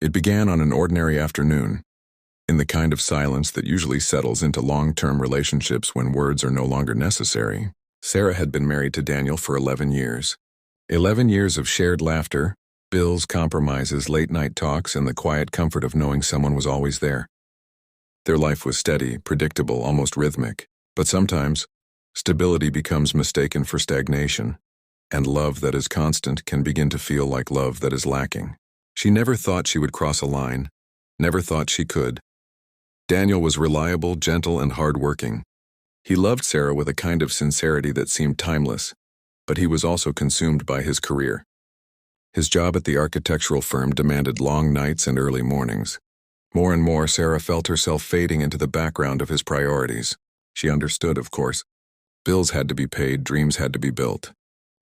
It began on an ordinary afternoon, in the kind of silence that usually settles into long-term relationships when words are no longer necessary. Sarah had been married to Daniel for 11 years. 11 years of shared laughter, bills, compromises, late-night talks, and the quiet comfort of knowing someone was always there. Their life was steady, predictable, almost rhythmic. But sometimes, stability becomes mistaken for stagnation, and love that is constant can begin to feel like love that is lacking. She never thought she would cross a line, never thought she could. Daniel was reliable, gentle, and hard-working. He loved Sarah with a kind of sincerity that seemed timeless, but he was also consumed by his career. His job at the architectural firm demanded long nights and early mornings. More and more, Sarah felt herself fading into the background of his priorities. She understood, of course. Bills had to be paid, dreams had to be built.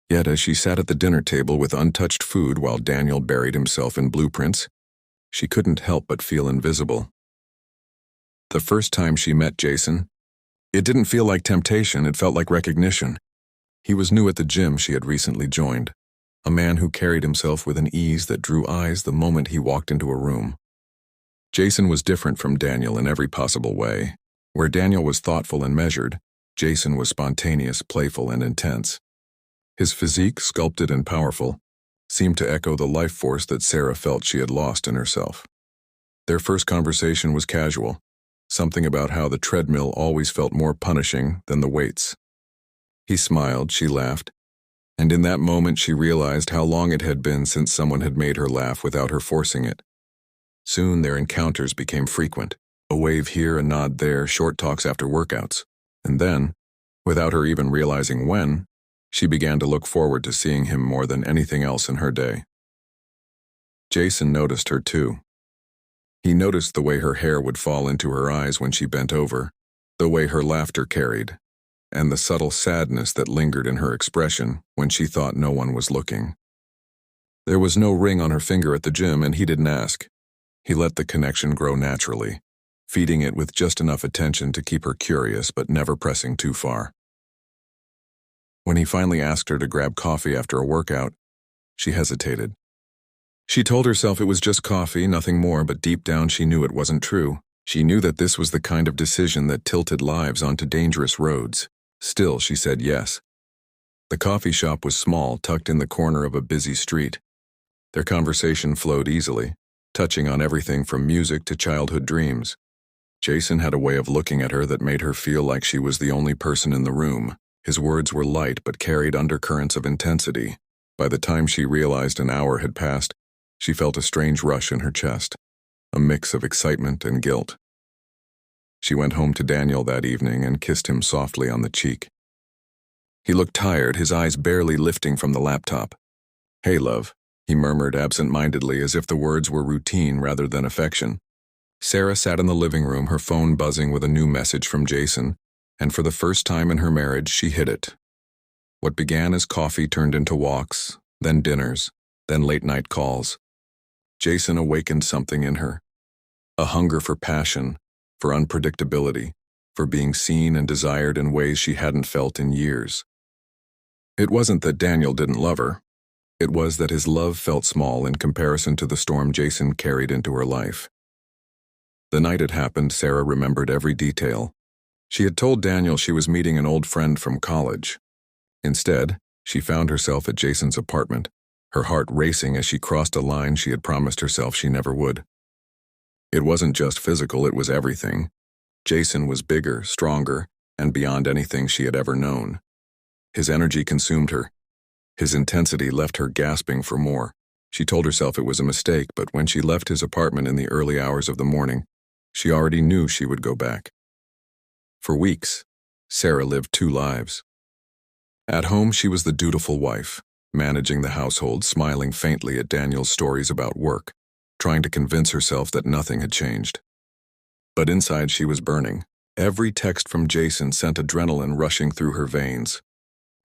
Yet as she sat at the dinner table with untouched food while Daniel buried himself in blueprints, she couldn't help but feel invisible. The first time she met Jason, it didn't feel like temptation, it felt like recognition. He was new at the gym she had recently joined, a man who carried himself with an ease that drew eyes the moment he walked into a room. Jason was different from Daniel in every possible way. Where Daniel was thoughtful and measured, Jason was spontaneous, playful, and intense. His physique, sculpted and powerful, seemed to echo the life force that Sarah felt she had lost in herself. Their first conversation was casual, something about how the treadmill always felt more punishing than the weights. He smiled, she laughed, and in that moment she realized how long it had been since someone had made her laugh without her forcing it. Soon their encounters became frequent, a wave here, a nod there, short talks after workouts. And then, without her even realizing when, she began to look forward to seeing him more than anything else in her day. Jason noticed her too. He noticed the way her hair would fall into her eyes when she bent over, the way her laughter carried, and the subtle sadness that lingered in her expression when she thought no one was looking. There was no ring on her finger at the gym, and he didn't ask. He let the connection grow naturally, feeding it with just enough attention to keep her curious but never pressing too far. When he finally asked her to grab coffee after a workout, she hesitated. She told herself it was just coffee, nothing more, but deep down she knew it wasn't true. She knew that this was the kind of decision that tilted lives onto dangerous roads. Still, she said yes. The coffee shop was small, tucked in the corner of a busy street. Their conversation flowed easily, touching on everything from music to childhood dreams. Jason had a way of looking at her that made her feel like she was the only person in the room. His words were light but carried undercurrents of intensity. By the time she realized an hour had passed, she felt a strange rush in her chest, a mix of excitement and guilt. She went home to Daniel that evening and kissed him softly on the cheek. He looked tired, his eyes barely lifting from the laptop. "Hey, love," he murmured absent-mindedly as if the words were routine rather than affection. Sarah sat in the living room, her phone buzzing with a new message from Jason, and for the first time in her marriage, she hit it. What began as coffee turned into walks, then dinners, then late-night calls. Jason awakened something in her, a hunger for passion, for unpredictability, for being seen and desired in ways she hadn't felt in years. It wasn't that Daniel didn't love her. It was that his love felt small in comparison to the storm Jason carried into her life. The night it happened, Sarah remembered every detail. She had told Daniel she was meeting an old friend from college. Instead, she found herself at Jason's apartment, her heart racing as she crossed a line she had promised herself she never would. It wasn't just physical, it was everything. Jason was bigger, stronger, and beyond anything she had ever known. His energy consumed her. His intensity left her gasping for more. She told herself it was a mistake, but when she left his apartment in the early hours of the morning, she already knew she would go back. For weeks, Sarah lived two lives. At home, she was the dutiful wife, managing the household, smiling faintly at Daniel's stories about work, trying to convince herself that nothing had changed. But inside she was burning. Every text from Jason sent adrenaline rushing through her veins.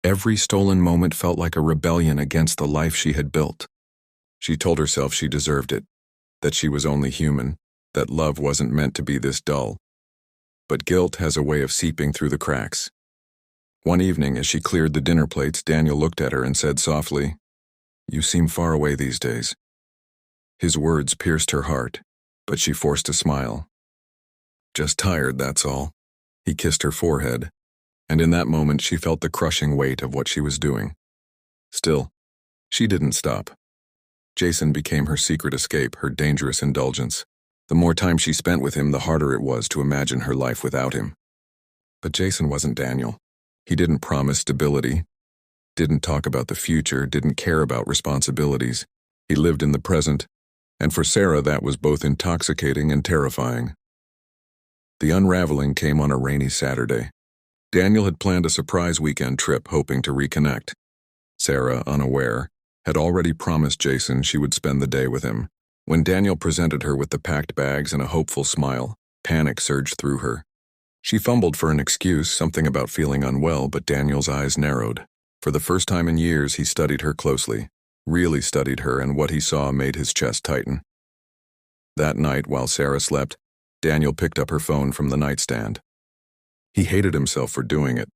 Every stolen moment felt like a rebellion against the life she had built. She told herself she deserved it, that she was only human, that love wasn't meant to be this dull. But guilt has a way of seeping through the cracks. One evening, as she cleared the dinner plates, Daniel looked at her and said softly, "You seem far away these days." His words pierced her heart, but she forced a smile. "Just tired, that's all." He kissed her forehead, and in that moment she felt the crushing weight of what she was doing. Still, she didn't stop. Jason became her secret escape, her dangerous indulgence. The more time she spent with him, the harder it was to imagine her life without him. But Jason wasn't Daniel. He didn't promise stability, didn't talk about the future, didn't care about responsibilities. He lived in the present, and for Sarah that was both intoxicating and terrifying. The unraveling came on a rainy Saturday. Daniel had planned a surprise weekend trip, hoping to reconnect. Sarah, unaware, had already promised Jason she would spend the day with him. When Daniel presented her with the packed bags and a hopeful smile, panic surged through her. She fumbled for an excuse, something about feeling unwell, but Daniel's eyes narrowed. For the first time in years, he studied her closely, really studied her, and what he saw made his chest tighten. That night, while Sarah slept, Daniel picked up her phone from the nightstand. He hated himself for doing it,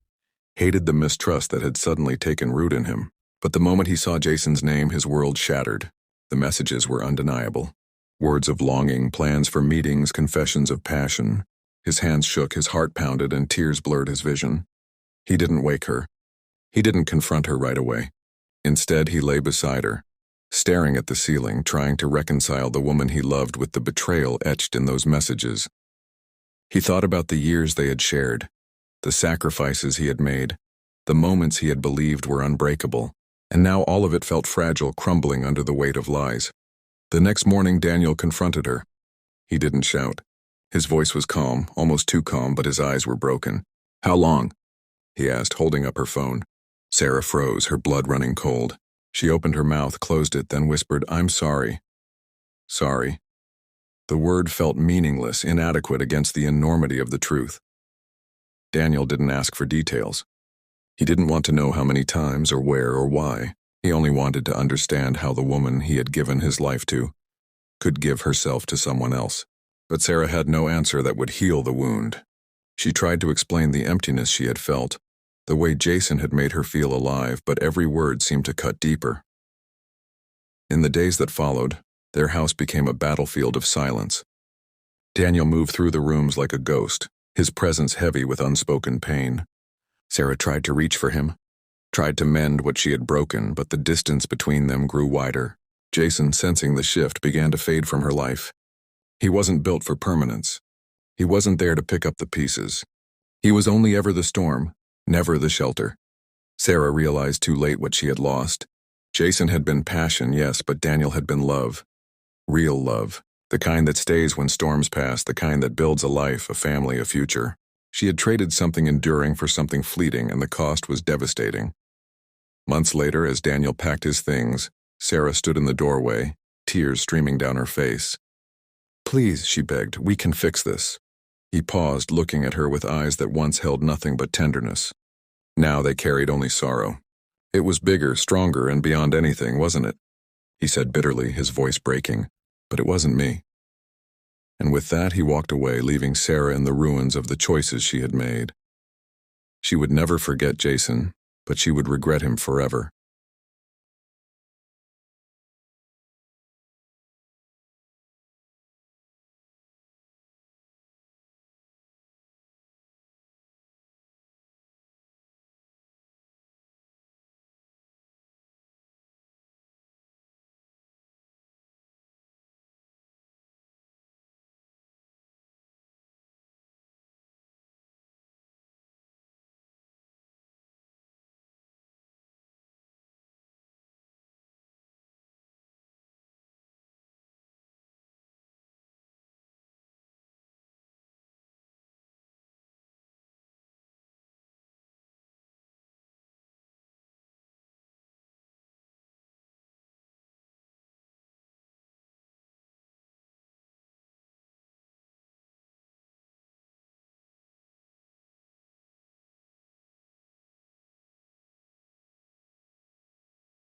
hated the mistrust that had suddenly taken root in him. But the moment he saw Jason's name, his world shattered. The messages were undeniable. Words of longing, plans for meetings, confessions of passion. His hands shook, his heart pounded, and tears blurred his vision. He didn't wake her. He didn't confront her right away. Instead, he lay beside her, staring at the ceiling, trying to reconcile the woman he loved with the betrayal etched in those messages. He thought about the years they had shared, the sacrifices he had made, the moments he had believed were unbreakable, and now all of it felt fragile, crumbling under the weight of lies. The next morning, Daniel confronted her. He didn't shout. His voice was calm, almost too calm, but his eyes were broken. "How long?" he asked, holding up her phone. Sarah froze, her blood running cold. She opened her mouth, closed it, then whispered, "I'm sorry." Sorry. The word felt meaningless, inadequate against the enormity of the truth. Daniel didn't ask for details. He didn't want to know how many times or where or why. He only wanted to understand how the woman he had given his life to could give herself to someone else. But Sarah had no answer that would heal the wound. She tried to explain the emptiness she had felt, the way Jason had made her feel alive, but every word seemed to cut deeper. In the days that followed, their house became a battlefield of silence. Daniel moved through the rooms like a ghost, his presence heavy with unspoken pain. Sarah tried to reach for him, tried to mend what she had broken, but the distance between them grew wider. Jason, sensing the shift, began to fade from her life. He wasn't built for permanence. He wasn't there to pick up the pieces. He was only ever the storm, never the shelter. Sarah realized too late what she had lost. Jason had been passion, yes, but Daniel had been love. Real love. The kind that stays when storms pass, the kind that builds a life, a family, a future. She had traded something enduring for something fleeting, and the cost was devastating. Months later, as Daniel packed his things, Sarah stood in the doorway, tears streaming down her face. "Please," she begged, "we can fix this." He paused, looking at her with eyes that once held nothing but tenderness. Now they carried only sorrow. "It was bigger, stronger, and beyond anything, wasn't it?" he said bitterly, his voice breaking. "But it wasn't me." And with that, he walked away, leaving Sarah in the ruins of the choices she had made. She would never forget Jason, but she would regret him forever.